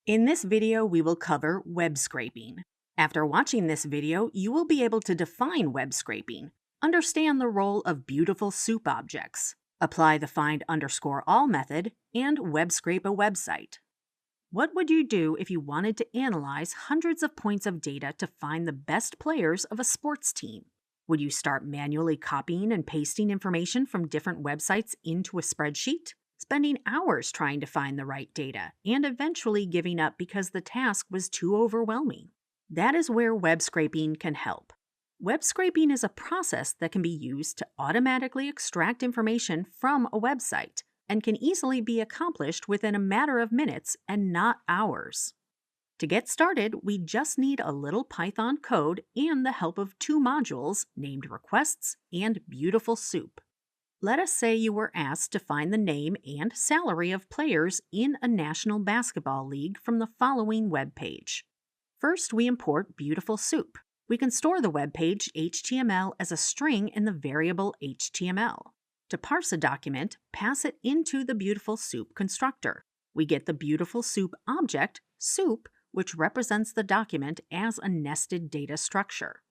In this video, we will cover web scraping. After watching this video, you will be able to define web scraping, understand the role of BeautifulSoup objects, apply the find_all method, and web scrape a website. What would you do if you wanted to analyze hundreds of points of data to find the best players of a sports team? Would you start manually copying and pasting information from different websites into a spreadsheet, spending hours trying to find the right data, and eventually giving up because the task was too overwhelming? That is where web scraping can help. Web scraping is a process that can be used to automatically extract information from a website and can easily be accomplished within a matter of minutes and not hours. To get started, we just need a little Python code and the help of two modules named Requests and BeautifulSoup. Let us say you were asked to find the name and salary of players in a national basketball league from the following web page. First, we import BeautifulSoup. We can store the web page HTML as a string in the variable HTML. To parse a document, pass it into the BeautifulSoup constructor. We get the BeautifulSoup object, soup, which represents the document as a nested data structure.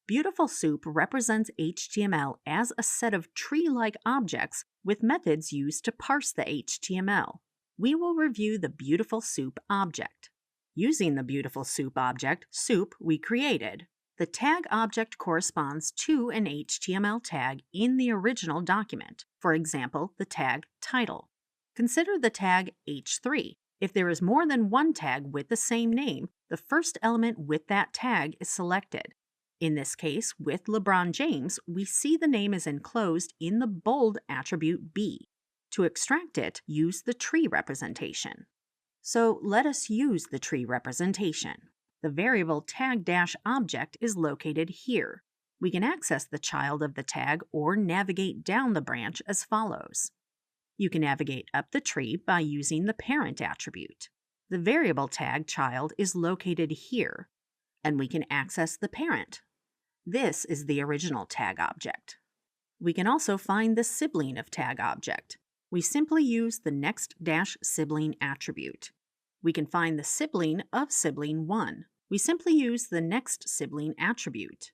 BeautifulSoup represents HTML as a set of tree-like objects with methods used to parse the HTML. We will review the BeautifulSoup object. Using the BeautifulSoup object, soup, we created. The tag object corresponds to an HTML tag in the original document, for example, the tag title. Consider the tag h3. If there is more than one tag with the same name, the first element with that tag is selected. In this case, with LeBron James, we see the name is enclosed in the bold attribute B. To extract it, use the tree representation. So let us use the tree representation. The variable tag-object is located here. We can access the child of the tag or navigate down the branch as follows. You can navigate up the tree by using the parent attribute. The variable tag child is located here, and we can access the parent. This is the original tag object. We can also find the sibling of tag object. We simply use the next-sibling attribute. We can find the sibling of sibling 1. We simply use the next sibling attribute.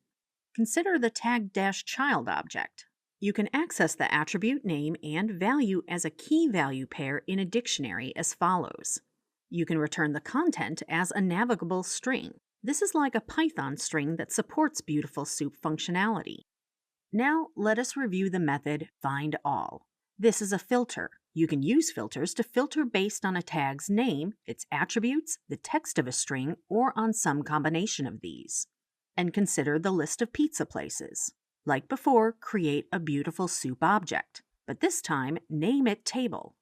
Consider the tag-child object. You can access the attribute name and value as a key value pair in a dictionary as follows. You can return the content as a navigable string. This is like a Python string that supports BeautifulSoup functionality. Now, let us review the method findAll. This is a filter. You can use filters to filter based on a tag's name, its attributes, the text of a string, or on some combination of these. And consider the list of pizza places. Like before, create a BeautifulSoup object, but this time name it table.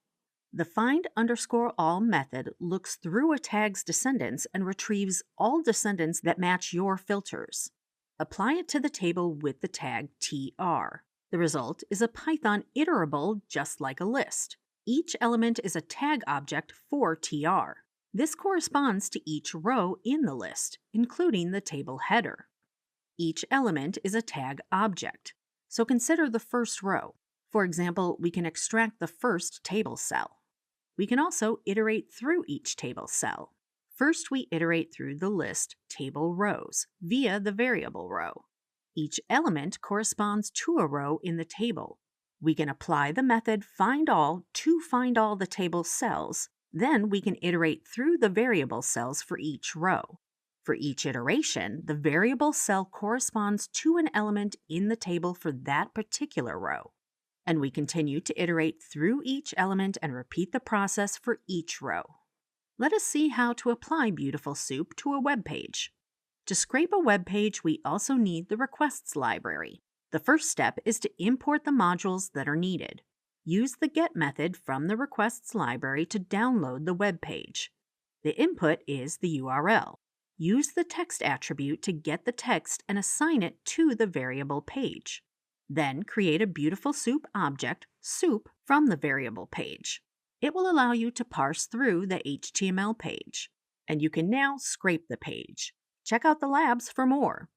The find_all method looks through a tag's descendants and retrieves all descendants that match your filters. Apply it to the table with the tag tr. The result is a Python iterable just like a list. Each element is a tag object for tr. This corresponds to each row in the list, including the table header. Each element is a tag object, so consider the first row. For example, we can extract the first table cell. We can also iterate through each table cell. First, we iterate through the list table rows via the variable row. Each element corresponds to a row in the table. We can apply the method findAll to find all the table cells. Then we can iterate through the variable cells for each row. For each iteration, the variable cell corresponds to an element in the table for that particular row. And we continue to iterate through each element and repeat the process for each row. Let us see how to apply BeautifulSoup to a web page. To scrape a web page, we also need the requests library. The first step is to import the modules that are needed. Use the get method from the requests library to download the web page. The input is the URL. Use the text attribute to get the text and assign it to the variable page. Then create a BeautifulSoup object, soup, from the variable page. It will allow you to parse through the HTML page. And you can now scrape the page. Check out the labs for more.